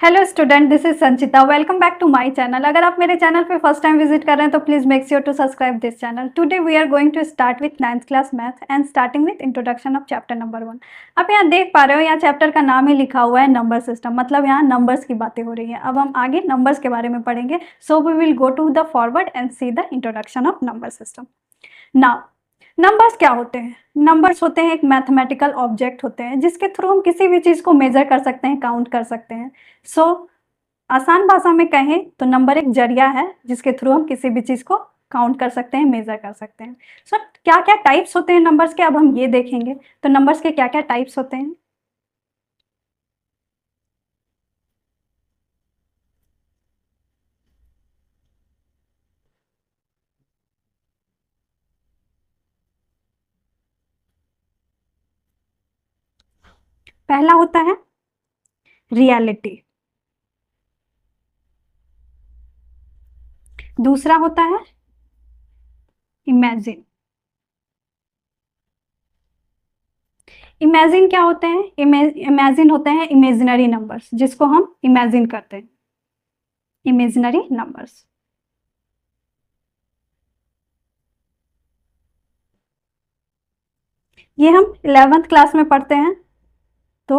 Hello student, this is Sanchita. Welcome back to my channel. अगर आप मेरे चैनल पे फर्स्ट टाइम विजिट कर रहे हैं तो please make sure to subscribe this channel. Today we are going to start with 9th class math and starting with introduction of chapter number 1। आप यहाँ देख पा रहे हो, यहाँ चैप्टर का नाम ही लिखा हुआ है नंबर सिस्टम, मतलब यहाँ नंबर्स की बातें हो रही है। अब हम आगे नंबर्स के बारे में पढ़ेंगे। So we will go to the forward and see the introduction of number system. Now numbers क्या होते हैं? नंबर्स होते हैं एक मैथमेटिकल ऑब्जेक्ट होते हैं जिसके थ्रू हम किसी भी चीज़ को मेजर कर सकते हैं, काउंट कर सकते हैं। सो आसान भाषा में कहें तो नंबर एक जरिया है जिसके थ्रू हम किसी भी चीज़ को काउंट कर सकते हैं, मेजर कर सकते हैं। सो क्या क्या टाइप्स होते हैं नंबर्स के, अब हम ये देखेंगे। तो नंबर्स के क्या क्या टाइप्स होते हैं? पहला होता है रियलिटी, दूसरा होता है इमेजिन। इमेजिन क्या होते हैं? इमेजिन होते हैं इमेजिनरी नंबर्स जिसको हम इमेजिन करते हैं, इमेजिनरी नंबर्स। ये हम 11th क्लास में पढ़ते हैं, तो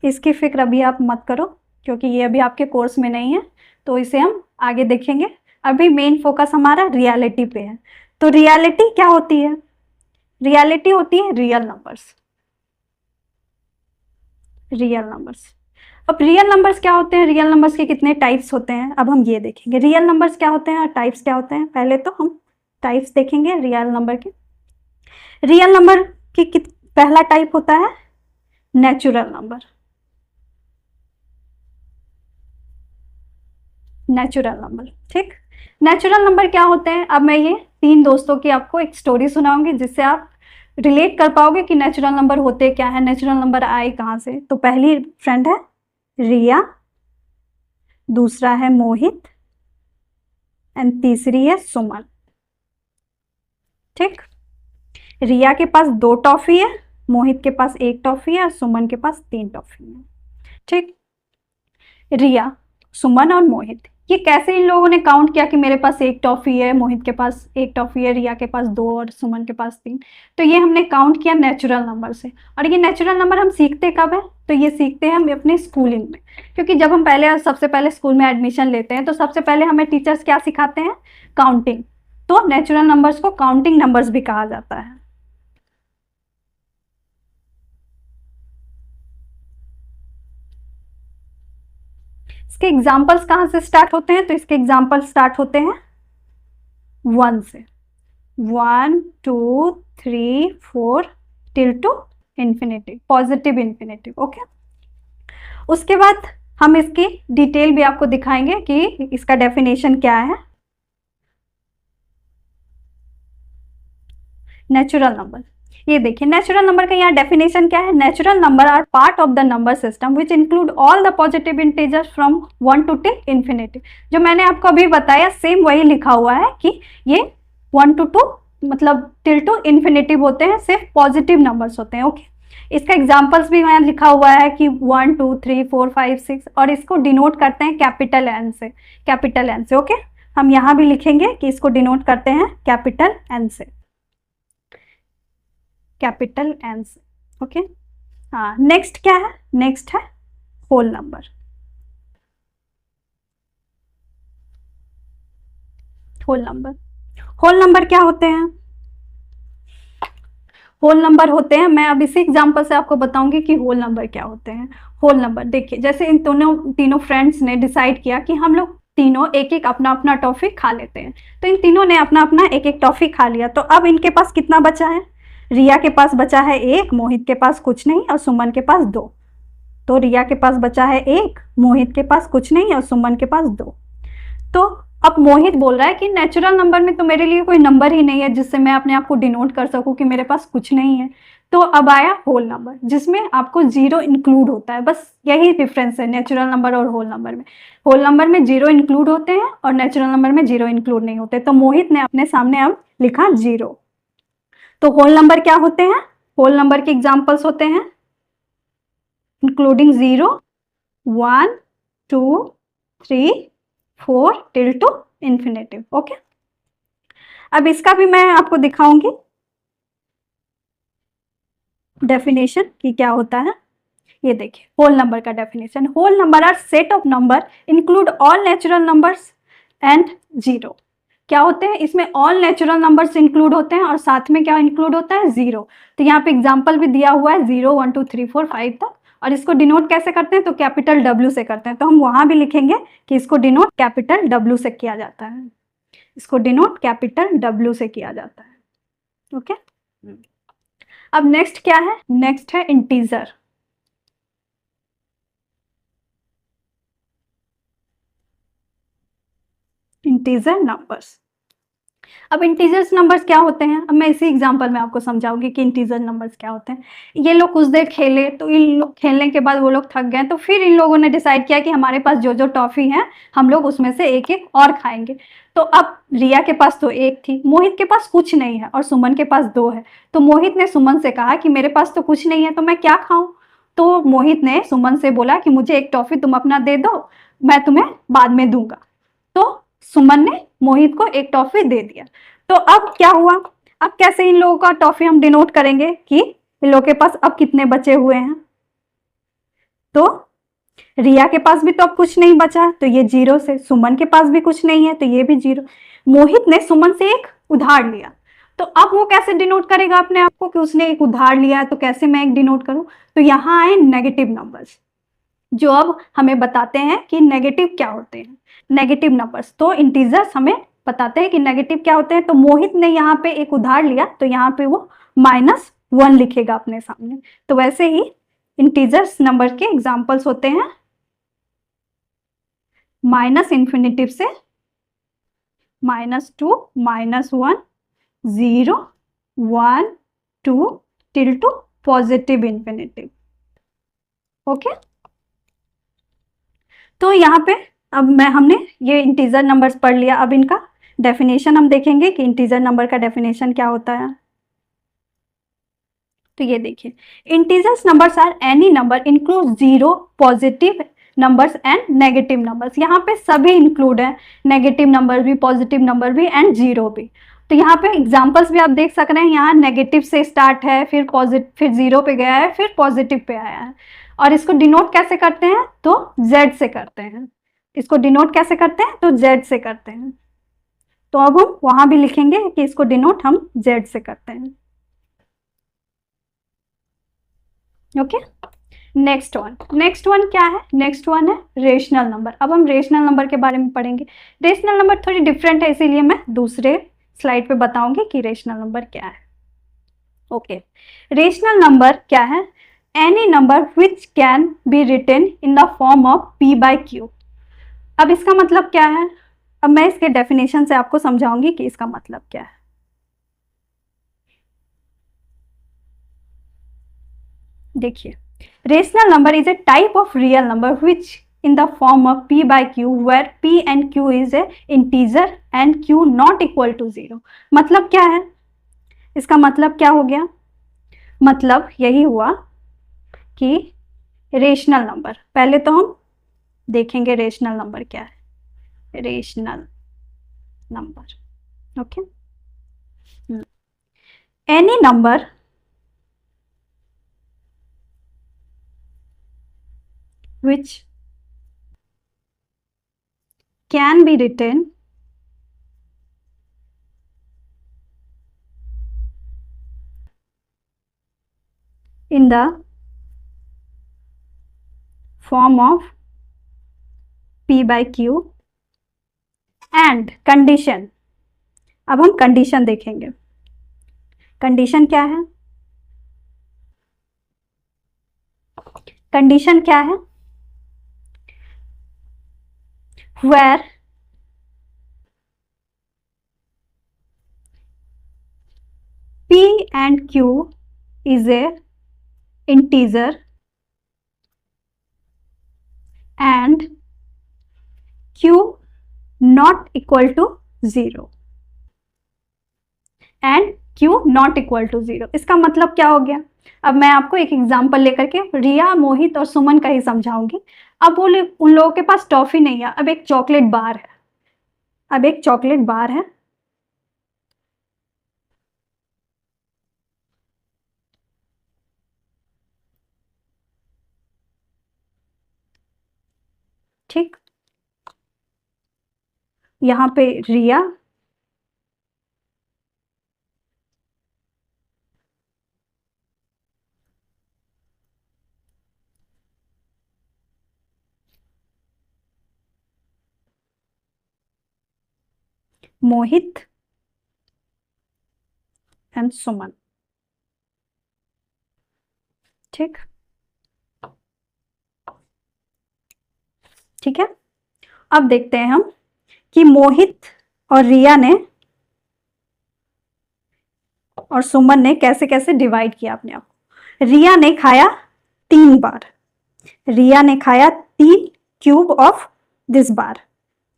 इसकी फिक्र अभी आप मत करो क्योंकि ये अभी आपके कोर्स में नहीं है, तो इसे हम आगे देखेंगे। अभी मेन फोकस हमारा रियलिटी पे है। तो रियलिटी क्या होती है? रियलिटी होती है रियल नंबर्स, रियल नंबर्स। अब रियल नंबर्स क्या होते हैं? रियल नंबर्स के कितने टाइप्स होते हैं अब हम ये देखेंगे। रियल नंबर्स क्या होते हैं और टाइप्स क्या होते हैं? पहले तो हम टाइप्स देखेंगे रियल नंबर के। रियल नंबर की पहला टाइप होता है नेचुरल नंबर। नेचुरल नंबर, ठीक। नेचुरल नंबर क्या होते हैं? अब मैं ये 3 दोस्तों की आपको एक स्टोरी सुनाऊंगी जिससे आप रिलेट कर पाओगे कि नेचुरल नंबर होते क्या है, नेचुरल नंबर आए कहाँ से। तो पहली फ्रेंड है रिया, दूसरा है मोहित एंड तीसरी है सुमन, ठीक। रिया के पास 2 टॉफी है, मोहित के पास 1 टॉफी है और सुमन के पास 3 टॉफी है, ठीक। रिया, सुमन और मोहित, ये कैसे इन लोगों ने काउंट किया कि मेरे पास 1 टॉफी है, मोहित के पास 1 टॉफी है, रिया के पास 2 और सुमन के पास 3? तो ये हमने काउंट किया नेचुरल नंबर से। और ये नेचुरल नंबर हम सीखते कब है? तो ये सीखते हैं हम अपने स्कूलिंग में, क्योंकि जब हम सबसे पहले स्कूल में एडमिशन लेते हैं तो सबसे पहले हमें टीचर्स क्या सिखाते हैं? काउंटिंग। तो नेचुरल नंबर्स को काउंटिंग नंबर्स भी कहा जाता है। इसके एग्जाम्पल्स कहाँ से स्टार्ट होते हैं? तो इसके एग्जाम्पल स्टार्ट होते हैं 1 से। 1 2 3 4 till two infinity, positive infinitive, okay. उसके बाद हम इसकी डिटेल भी आपको दिखाएंगे कि इसका डेफिनेशन क्या है। नेचुरल नंबर, ये देखिए नेचुरल नंबर का यहाँ डेफिनेशन क्या है। Natural number are part of the number system which include all the positive integers from 1 to till infinity. जो मैंने आपको अभी बताया सेम वही लिखा हुआ है कि ये 1 to 2 मतलब टिल टू इन्फिनिटिव होते हैं, सिर्फ पॉजिटिव नंबर्स होते हैं, ओके। इसका एग्जाम्पल्स भी यहाँ लिखा हुआ है कि 1 2 3 4 5 6, और इसको डिनोट करते हैं कैपिटल एन से, कैपिटल एन से, ओके। हम यहाँ भी लिखेंगे कि इसको डिनोट करते हैं कैपिटल एन से, कैपिटल एन से, ओके। हाँ, नेक्स्ट क्या है? नेक्स्ट है whole number. Whole number, whole number क्या होते हैं? होल नंबर होते हैं, मैं अब इसी एग्जांपल से आपको बताऊंगी कि होल नंबर क्या होते हैं। होल नंबर देखिए, जैसे इन तीनों फ्रेंड्स ने डिसाइड किया कि हम लोग तीनों एक एक अपना अपना टॉफी खा लेते हैं। तो इन तीनों ने अपना अपना एक एक टॉफी खा लिया। तो अब इनके पास कितना बचा है? रिया के पास बचा है 1, मोहित के पास कुछ नहीं और सुमन के पास 2। तो रिया के पास बचा है 1, मोहित के पास कुछ नहीं और सुमन के पास 2। तो अब मोहित बोल रहा है कि नेचुरल नंबर में तो मेरे लिए कोई नंबर ही नहीं है जिससे मैं अपने आप को डिनोट कर सकूं कि मेरे पास कुछ नहीं है। तो अब आया होल नंबर जिसमें आपको 0 इंक्लूड होता है, बस यही डिफरेंस है नेचुरल नंबर और होल नंबर में। होल नंबर में 0 इंक्लूड होते हैं और नेचुरल नंबर में 0 इंक्लूड नहीं होते। तो मोहित ने अपने सामने अब लिखा 0। तो होल नंबर क्या होते हैं? होल नंबर के एग्जाम्पल्स होते हैं including 0, 1 2 3 4 till two infinitive. Okay, अब इसका भी मैं आपको दिखाऊंगी डेफिनेशन कि क्या होता है। ये देखिए होल नंबर का definition, whole number are set of number include all natural numbers and zero. क्या होते हैं इसमें, ऑल नेचुरल नंबर्स इंक्लूड होते हैं और साथ में क्या इंक्लूड होता है, जीरो। तो यहाँ पे एग्जांपल भी दिया हुआ है 0 1 2 3 4 5 तक, और इसको डिनोट कैसे करते हैं, तो कैपिटल W से करते हैं। तो हम वहां भी लिखेंगे कि इसको डिनोट कैपिटल W से किया जाता है, इसको डिनोट कैपिटल W से किया जाता है। ओके, अब नेक्स्ट क्या है, नेक्स्ट है इंटीजर। Integer numbers. अब इंटीजर्स नंबर्स क्या होते हैं, अब मैं इसी एग्जांपल में आपको समझाऊंगी कि इंटीजर नंबर्स क्या होते हैं। ये लोग कुछ देर खेले, तो इन लोग खेलने के बाद वो लोग थक गए, तो फिर इन लोगों ने डिसाइड किया कि हमारे पास जो जो टॉफी है हम लोग उसमें से एक एक और खाएंगे। तो अब रिया के पास तो एक थी, मोहित के पास कुछ नहीं है और सुमन के पास 2 है। तो मोहित ने सुमन से कहा कि मेरे पास तो कुछ नहीं है तो मैं क्या खाऊं। तो मोहित ने सुमन से बोला कि मुझे एक टॉफी तुम अपना दे दो, मैं तुम्हें बाद में दूंगा। तो सुमन ने मोहित को एक टॉफी दे दिया। तो अब क्या हुआ, अब कैसे इन लोगों का टॉफी हम डिनोट करेंगे कि इन लोगों के पास अब कितने बचे हुए हैं। तो रिया के पास भी तो अब कुछ नहीं बचा, तो ये 0 से, सुमन के पास भी कुछ नहीं है तो ये भी 0। मोहित ने सुमन से एक उधार लिया, तो अब वो कैसे डिनोट करेगा अपने आप को कि उसने एक उधार लिया है, तो कैसे मैं एक डिनोट करूं। तो यहाँ आए नेगेटिव नंबर्स, जो अब हमें बताते हैं कि नेगेटिव क्या होते हैं, नेगेटिव नंबर्स। तो इंटीजर्स हमें बताते हैं कि नेगेटिव क्या होते हैं। तो मोहित ने यहाँ पे एक उधार लिया, तो यहाँ पे वो -1 लिखेगा अपने सामने। तो वैसे ही इंटीजर्स नंबर के एग्जाम्पल्स होते हैं माइनस इन्फिनिटिव से -2 -1 0 1 2 till two positive infinitive. Okay, तो यहाँ पे अब हमने ये इंटीजर नंबर्स पढ़ लिया। अब इनका डेफिनेशन हम देखेंगे कि इंटीजर नंबर का डेफिनेशन क्या होता है। तो ये देखिए, integers numbers are any number include 0 positive numbers and negative numbers. यहाँ पे सभी इंक्लूड है, नेगेटिव नंबर भी, पॉजिटिव नंबर भी एंड 0 भी। तो यहाँ पे एग्जाम्पल्स भी आप देख सक रहे हैं, यहाँ नेगेटिव से स्टार्ट है, फिर पॉजिटिव, फिर 0 पे गया है, फिर पॉजिटिव पे आया है। और इसको डिनोट कैसे करते हैं, तो Z से करते हैं। इसको डिनोट कैसे करते हैं, तो Z से करते हैं। तो अब हम वहां भी लिखेंगे कि इसको डिनोट हम Z से करते हैं। ओके, नेक्स्ट वन क्या है, नेक्स्ट वन है रेशनल नंबर। अब हम रेशनल नंबर के बारे में पढ़ेंगे। रेशनल नंबर थोड़ी डिफरेंट है, इसीलिए मैं दूसरे स्लाइड पे बताऊंगी कि रेशनल नंबर क्या है। ओके, रेशनल नंबर क्या है, any number which can be written in the form of P/Q। अब इसका मतलब क्या है, अब मैं इसके डेफिनेशन से आपको समझाऊंगी कि इसका मतलब क्या है। देखिए, rational number is A type of real number which in the form of P/Q where P and Q is a integer and Q not equal to 0। मतलब क्या है, इसका मतलब क्या हो गया, मतलब यही हुआ कि रेशनल नंबर, पहले तो हम देखेंगे रेशनल नंबर क्या है। Rational number, okay, any number which can be written in the form of P/Q and condition। अब हम कंडीशन देखेंगे, कंडीशन क्या है, कंडीशन क्या है, where P and Q is a integer and Q not equal to 0 and Q not equal to 0। इसका मतलब क्या हो गया? अब मैं आपको एक एग्जांपल लेकर के रिया, मोहित और सुमन का ही समझाऊंगी। अब वो उन लोगों के पास टॉफी नहीं है, अब एक चॉकलेट बार है। अब एक चॉकलेट बार है, ठीक। यहाँ पे रिया, मोहित एंड सुमन, ठीक। ठीक है, अब देखते हैं हम कि मोहित और रिया ने और सुमन ने कैसे कैसे डिवाइड किया अपने आप को। रिया ने खाया 3 बार, रिया ने खाया 3 क्यूब ऑफ दिस बार।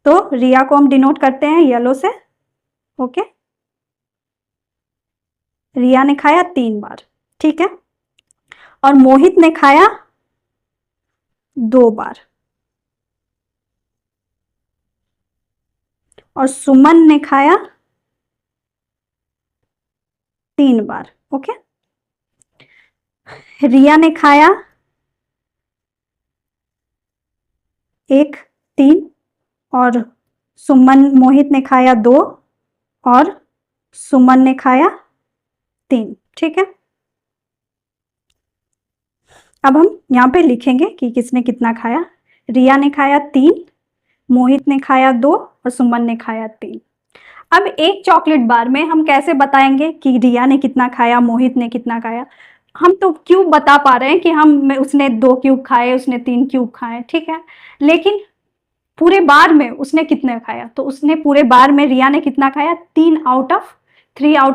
तो रिया को हम डिनोट करते हैं येलो से, ओके। रिया ने खाया 3 बार, ठीक है। और मोहित ने खाया 2 बार, और सुमन ने खाया 3 बार, ओके। रिया ने खाया 1, 3, और मोहित ने खाया 2, और सुमन ने खाया 3, ठीक है। अब हम यहाँ पे लिखेंगे कि किसने कितना खाया। रिया ने खाया 3, मोहित ने खाया 2, और सुमन ने खाया 3। अब एक चॉकलेट बार में हम कैसे बताएंगे कि रिया ने कितना खाया, मोहित ने कितना खाया? हम तो क्यूब बता पा रहे हैं कि उसने 2 क्यूब खाए, उसने 3 क्यूब खाए, ठीक है। लेकिन पूरे बार में उसने कितने खाया? तो उसने पूरे बार में रिया ने कितना खाया? 3 आउट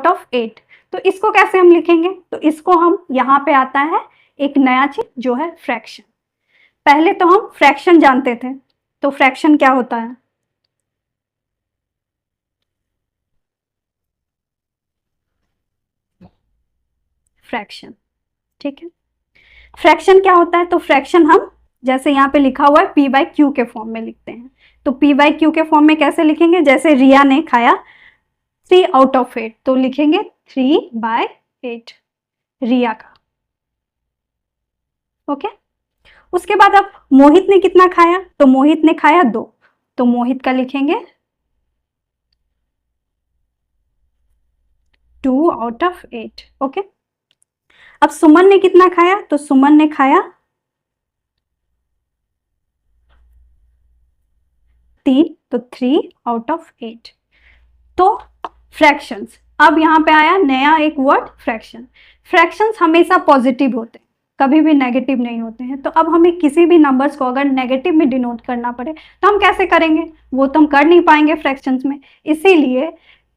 ऑफ 8। तो इसको कैसे हम लिखेंगे? तो इसको हम, यहाँ पे आता है एक नया चीज जो है फ्रैक्शन। पहले तो हम फ्रैक्शन जानते थे, तो फ्रैक्शन क्या होता है? फ्रैक्शन, ठीक है। फ्रैक्शन क्या होता है? तो फ्रैक्शन हम, जैसे यहाँ पे लिखा हुआ है, पी बाई क्यू के फॉर्म में लिखते हैं। तो पी बाई क्यू के फॉर्म में कैसे लिखेंगे? जैसे रिया ने खाया 3 आउट ऑफ 8, तो लिखेंगे 3/8 रिया का, ओके। उसके बाद अब मोहित ने कितना खाया? तो मोहित ने खाया 2, तो मोहित का लिखेंगे 2 आउट ऑफ 8, ओके। अब सुमन ने कितना खाया? तो सुमन ने खाया 3, तो 3 आउट ऑफ 8। तो फ्रैक्शंस, अब यहाँ पे आया नया एक वर्ड फ्रैक्शन। फ्रैक्शंस हमेशा पॉजिटिव होते हैं, कभी भी नेगेटिव नहीं होते हैं। तो अब हमें किसी भी नंबर्स को अगर नेगेटिव में डिनोट करना पड़े तो हम कैसे करेंगे? वो तो हम कर नहीं पाएंगे फ्रैक्शंस में। इसीलिए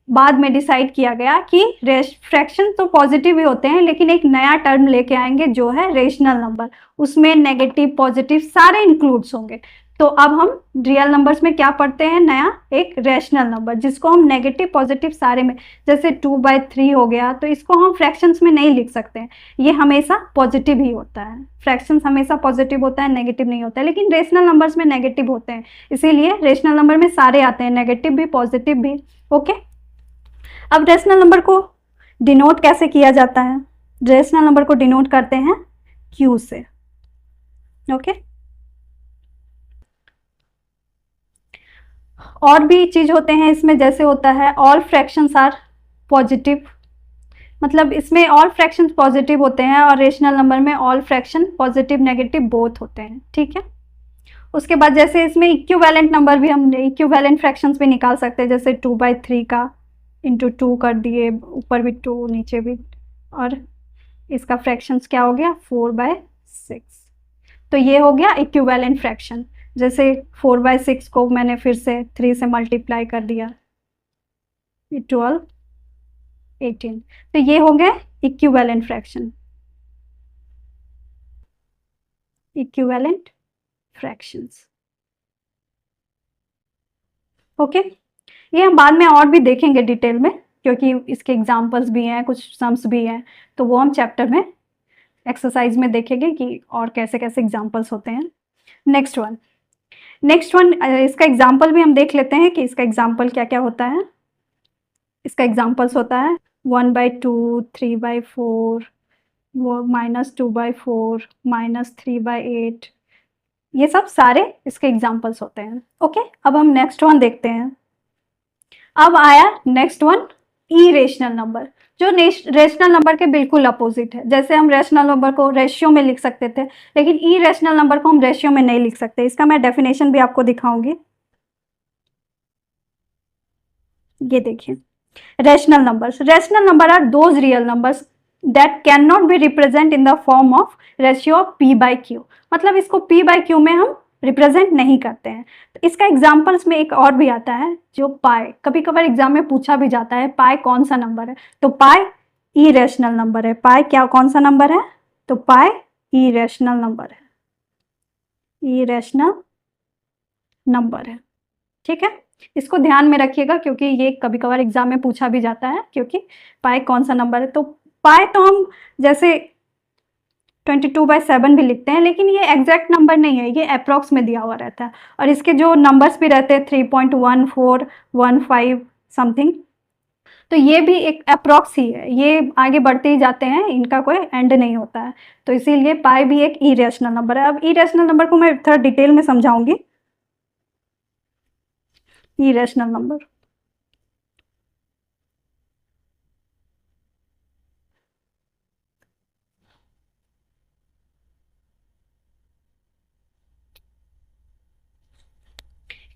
बाद में डिसाइड किया गया कि फ्रैक्शन तो पॉजिटिव ही होते हैं, लेकिन एक नया टर्म लेके आएंगे जो है रेशनल नंबर। उसमें नेगेटिव पॉजिटिव सारे इंक्लूड्स होंगे। तो अब हम रियल नंबर्स में क्या पढ़ते हैं? नया एक रेशनल नंबर, जिसको हम नेगेटिव पॉजिटिव सारे में, जैसे 2/3 हो गया, तो इसको हम फ्रैक्शंस में नहीं लिख सकते हैं। ये हमेशा पॉजिटिव ही होता है, फ्रैक्शंस हमेशा पॉजिटिव होता है, नेगेटिव नहीं होता है। लेकिन रेशनल नंबर्स में नेगेटिव होते हैं, इसीलिए रेशनल नंबर में सारे आते हैं, नेगेटिव भी पॉजिटिव भी, ओके। अब रेशनल नंबर को डिनोट कैसे किया जाता है? रेशनल नंबर को डिनोट करते हैं क्यू से, ओके। और भी चीज होते हैं इसमें, जैसे होता है ऑल फ्रैक्शंस आर पॉजिटिव, मतलब इसमें ऑल फ्रैक्शंस पॉजिटिव होते हैं, और रेशनल नंबर में all fraction positive negative both होते हैं, ठीक है। उसके बाद जैसे इसमें इक्विवेलेंट नंबर भी हम इक्विवेलेंट फ्रैक्शंस भी निकाल सकते हैं, जैसे 2/3 का इंटू 2 कर दिए, ऊपर भी 2 नीचे भी, और इसका फ्रैक्शंस क्या हो गया? 4/6। तो ये हो गया इक्विवेलेंट फ्रैक्शन। जैसे 4/6 को मैंने फिर से 3 से मल्टीप्लाई कर दिया, 12, 18। तो ये हो गया equivalent fraction, equivalent fractions, okay. ये हम बाद में और भी देखेंगे डिटेल में, क्योंकि इसके एग्जाम्पल्स भी हैं, कुछ सम्स भी हैं, तो वो हम चैप्टर में एक्सरसाइज में देखेंगे कि और कैसे कैसे एग्जाम्पल्स होते हैं। नेक्स्ट वन इसका एग्जाम्पल भी हम देख लेते हैं कि इसका एग्जाम्पल क्या क्या होता है। इसका एग्जाम्पल्स होता है 1/2, 3/4, वो -2/4, -3/8, ये सब सारे इसके एग्जाम्पल्स होते हैं। ओके, अब हम नेक्स्ट वन देखते हैं। अब आया नेक्स्ट वन, इरेशनल नंबर, जो रेशनल नंबर के बिल्कुल अपोजिट है। जैसे हम रेशनल नंबर को रेशियो में लिख सकते थे, लेकिन इरेशनल नंबर को हम रेशियो में नहीं लिख सकते। इसका मैं डेफिनेशन भी आपको दिखाऊंगी। ये देखिए, rational number are those real numbers that can not be represent in the form of ratio of p/q। मतलब इसको p/q में हम रिप्रेजेंट नहीं करते हैं। तो इसका एग्जाम्पल्स में एक और भी आता है जो पाई, कभी कभार एग्जाम में पूछा भी जाता है पाई कौन सा नंबर है, तो पाई इरेशनल नंबर है। पाई क्या कौन सा नंबर है, तो पाई इरेशनल नंबर है, इरेशनल नंबर है। ठीक है, इसको ध्यान में रखिएगा क्योंकि ये कभी कभार एग्जाम में पूछा भी जाता है, क्योंकि पाई कौन सा नंबर है। तो पाई तो हम जैसे 22/7 भी लिखते हैं, लेकिन ये एग्जैक्ट नंबर नहीं है, ये अप्रॉक्स में दिया हुआ रहता है। और इसके जो नंबर्स भी रहते हैं 3.1415 समथिंग, तो ये भी एक अप्रॉक्स ही है, ये आगे बढ़ते ही जाते हैं, इनका कोई एंड नहीं होता है। तो इसीलिए पाई भी एक इरेशनल नंबर है। अब इरेशनल नंबर को मैं थोड़ा डिटेल में समझाऊंगी। इरेशनल नंबर,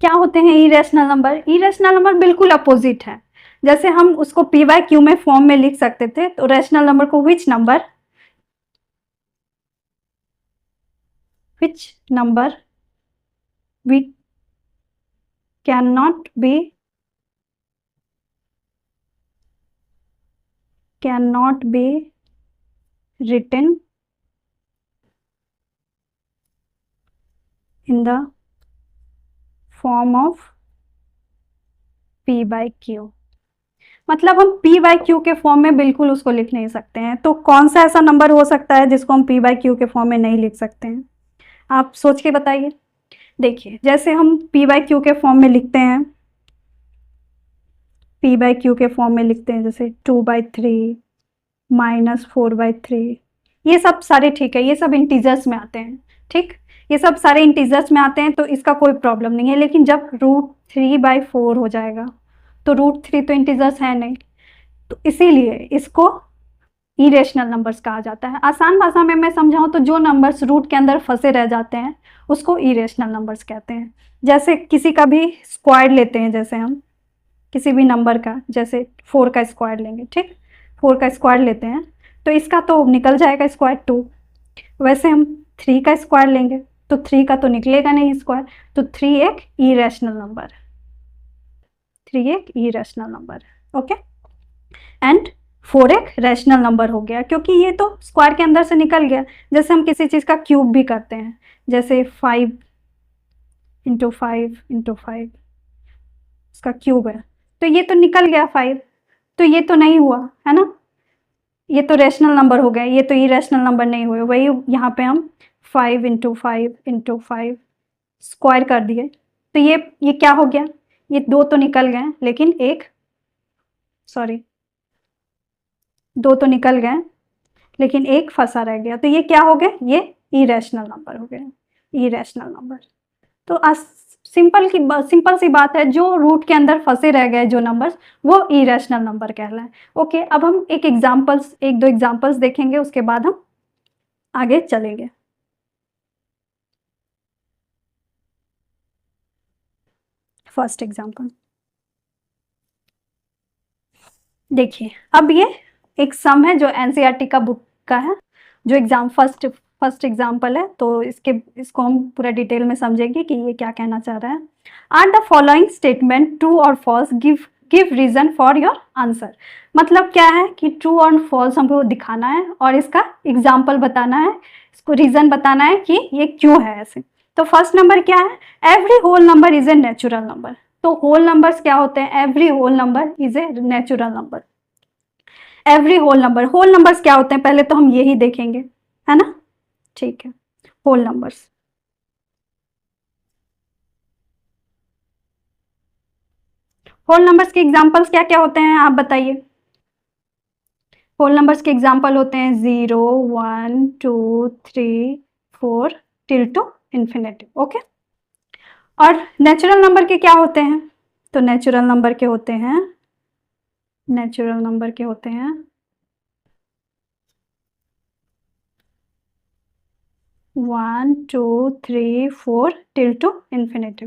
क्या होते हैं इरेशनल नंबर? इरेशनल नंबर बिल्कुल अपोजिट है। जैसे हम उसको p/q में फॉर्म में लिख सकते थे, तो रेशनल नंबर को which number we cannot be written in the form of p/q। मतलब हम p/q के फॉर्म में बिल्कुल उसको लिख नहीं सकते हैं। तो कौन सा ऐसा नंबर हो सकता है जिसको हम p/q के फॉर्म में नहीं लिख सकते हैं? आप सोच के बताइए। देखिए, जैसे हम p/q के फॉर्म में लिखते हैं, p/q के फॉर्म में लिखते हैं जैसे 2/3, -4/3, ये सब सारे ठीक है, ये सब इंटीजर्स में आते हैं। ठीक, ये सब सारे इंटीजर्स में आते हैं, तो इसका कोई प्रॉब्लम नहीं है। लेकिन जब √3/4 हो जाएगा, तो √3 तो इंटीजर्स है नहीं, तो इसीलिए इसको इरेशनल नंबर्स कहा जाता है। आसान भाषा में मैं समझाऊं तो जो नंबर्स रूट के अंदर फंसे रह जाते हैं उसको इरेशनल नंबर्स कहते हैं। जैसे किसी का भी स्क्वायर लेते हैं, जैसे हम किसी भी नंबर का, जैसे 4 का स्क्वायर लेंगे, ठीक, 4 का स्क्वायर लेते हैं तो इसका तो निकल जाएगा स्क्वायर 2। वैसे हम 3 का स्क्वायर लेंगे तो 3 का तो निकलेगा नहीं स्क्वायर, तो 3 एक इरेशनल नंबर है, 3 एक इरेशनल नंबर है। ओके, एंड 4 एक रैशनल नंबर हो गया, क्योंकि ये तो स्क्वायर के अंदर से निकल गया। जैसे हम किसी चीज़ का क्यूब भी करते हैं, जैसे 5 × 5 × 5 इसका क्यूब है, तो ये तो निकल गया 5, तो ये तो नहीं हुआ है ना, ये तो रैशनल नंबर हो गया, ये तो इरेशनल नंबर नहीं हुए। वही यहाँ पे हम 5 × 5 × 5 स्क्वायर कर दिए, तो ये क्या हो गया, ये 2 तो निकल गए, लेकिन दो तो निकल गए लेकिन एक फंसा रह गया, तो ये क्या हो गया, ये इरेशनल नंबर हो गया, इरेशनल नंबर। तो सिंपल सी बात है, जो रूट के अंदर फंसे रह गए जो नंबर्स, वो इरेशनल नंबर कहलाए। ओके, अब हम एक दो एग्जांपल्स देखेंगे, उसके बाद हम आगे चलेंगे। फर्स्ट एग्जांपल देखिए, अब ये एक सम है जो एनसीईआरटी का बुक का है, जो फर्स्ट एग्जाम्पल है, तो इसको हम पूरा डिटेल में समझेंगे कि ये क्या कहना चाह रहा है। Are the following statement true और false, give reason for your answer. मतलब क्या है कि ट्रू और फॉल्स हमको दिखाना है और इसका एग्जाम्पल बताना है, इसको रीजन बताना है कि ये क्यों है ऐसे। तो फर्स्ट नंबर क्या है, every whole number is a natural number. तो होल नंबर्स क्या होते हैं? Every whole number is a natural number. Every whole numbers क्या होते हैं पहले तो हम यही देखेंगे, है ना? ठीक है, होल नंबर्स। होल नंबर्स के एग्जांपल्स क्या क्या होते हैं आप बताइए? होल नंबर्स के एग्जांपल होते हैं 0, 1, 2, 3, 4 टिल टू इंफिनिटी। ओके, और नेचुरल नंबर के क्या होते हैं? तो नेचुरल नंबर के होते हैं 1, 2, 3, 4 टिल टू इंफिनिटी।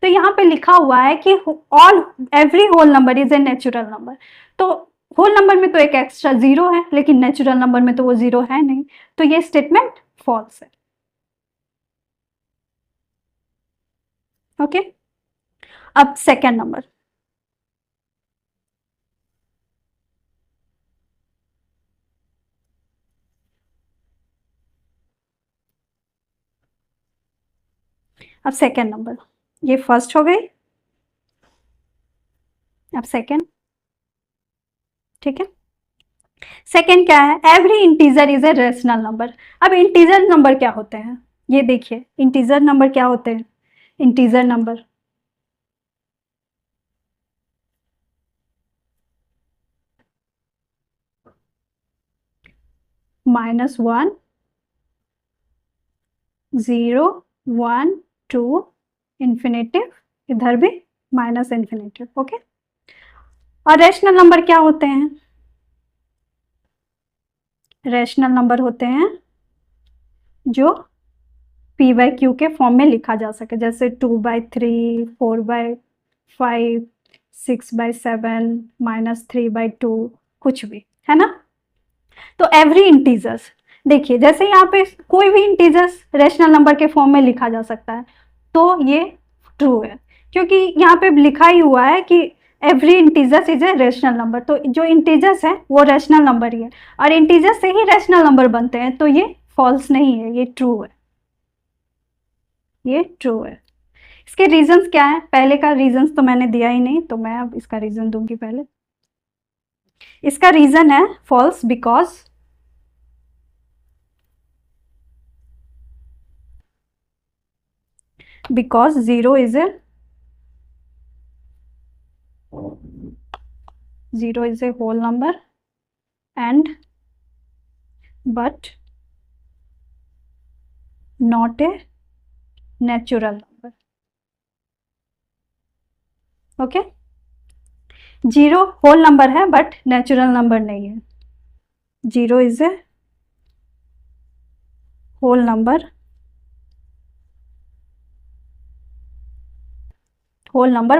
तो यहाँ पे लिखा हुआ है कि all every whole number is a natural number. तो होल नंबर में तो एक एक्स्ट्रा जीरो है, लेकिन नेचुरल नंबर में तो वो जीरो है नहीं, तो ये स्टेटमेंट फॉल्स है। ओके, अब सेकेंड नंबर। अब सेकेंड नंबर, ये फर्स्ट हो गई, अब सेकेंड। ठीक है, सेकेंड क्या है? Every integer is a rational number. अब इंटीजर नंबर क्या होते हैं ये देखिए, इंटीजर नंबर क्या होते हैं? इंटीजर नंबर -1, 0, 1, 2 इंफिनिटिव, इधर भी माइनस इंफिनिटिव। ओके, और रेशनल नंबर क्या होते हैं? रेशनल नंबर होते हैं जो p बाई क्यू के फॉर्म में लिखा जा सके, जैसे 2/3, 4/5, 6/7, -3/2, कुछ भी, है ना? तो एवरी इंटीजर्स, देखिए जैसे यहाँ पे कोई भी इंटीजर्स रेशनल नंबर के फॉर्म में लिखा जा सकता है, तो ये ट्रू है, क्योंकि यहाँ पे लिखा ही हुआ है कि every integers is a rational number. तो जो इंटीजर्स है वो रेशनल नंबर ही है, और इंटीजर्स से ही रेशनल नंबर बनते हैं, तो ये फॉल्स नहीं है, ये ट्रू है, ये ट्रू है। इसके रीजंस क्या है? पहले का रीजंस तो मैंने दिया ही नहीं, तो मैं अब इसका रीजन दूंगी पहले। इसका रीजन है false because zero is a whole number and but not a natural number. Okay, zero whole number है बट नेचुरल नंबर नहीं है। Zero is a whole number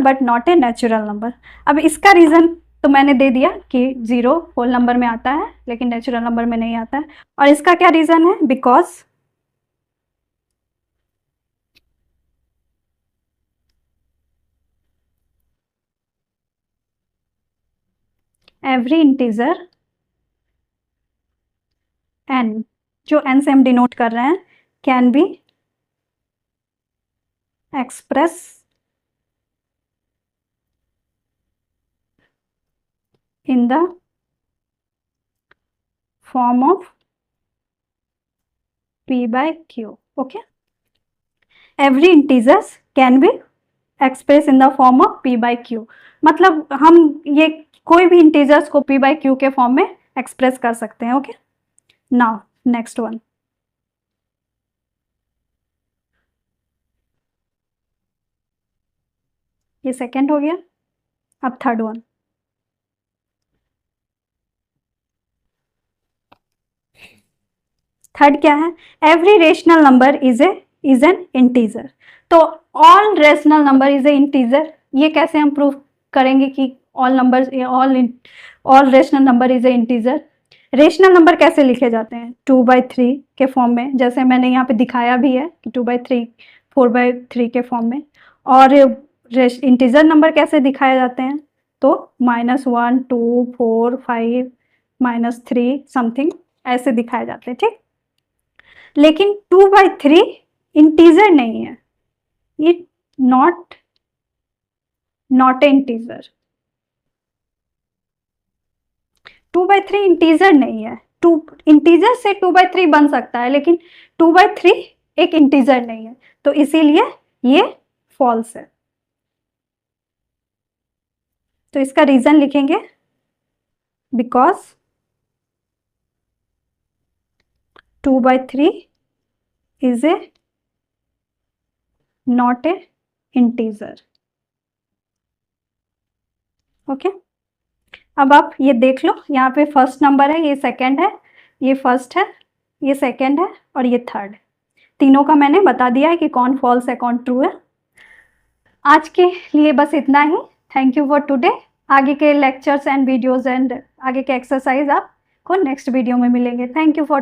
but not a natural number. अब इसका reason तो मैंने दे दिया कि zero whole number में आता है लेकिन नेचुरल नंबर में नहीं आता है। और इसका क्या रीजन है? बिकॉज एवरी इंटीजर n, जो n से हम डिनोट कर रहे हैं, can be express in the form of p by q. Okay, every integers can be expressed in the form of p by q। मतलब हम ये कोई भी इंटीजर्स को p by q के फॉर्म में एक्सप्रेस कर सकते हैं। ओके, नाउ नेक्स्ट वन, ये सेकेंड हो गया, अब थर्ड वन। थर्ड क्या है? Every rational number is an integer. तो all rational number is a integer. ये कैसे हम प्रूव करेंगे कि all number all rational number is a integer? Rational number कैसे लिखे जाते हैं? 2/3 के फॉर्म में, जैसे मैंने यहाँ पे दिखाया भी है कि 2/3, 4/3 के फॉर्म में। और इंटीजर नंबर कैसे दिखाए जाते हैं? तो -1, 2, 4, 5, -3 समथिंग ऐसे दिखाए जाते हैं। ठीक, लेकिन 2/3 इंटीजर नहीं है, ये not not a integer. 2/3 integer नहीं है, टू इंटीजर से 2/3 बन सकता है, लेकिन 2/3 एक इंटीजर नहीं है, तो इसीलिए ये फॉल्स है। तो इसका रीजन लिखेंगे, because 2/3 is a not a integer. Okay, अब आप ये देख लो, यहाँ पे फर्स्ट नंबर है, ये सेकंड है, ये फर्स्ट है, ये सेकंड है और ये थर्ड है। तीनों का मैंने बता दिया है कि कौन फॉल्स है कौन ट्रू है। आज के लिए बस इतना ही। Thank you for today. आगे के लेक्चर्स एंड वीडियोस एंड आगे के एक्सरसाइज आपको नेक्स्ट वीडियो में मिलेंगे। Thank you for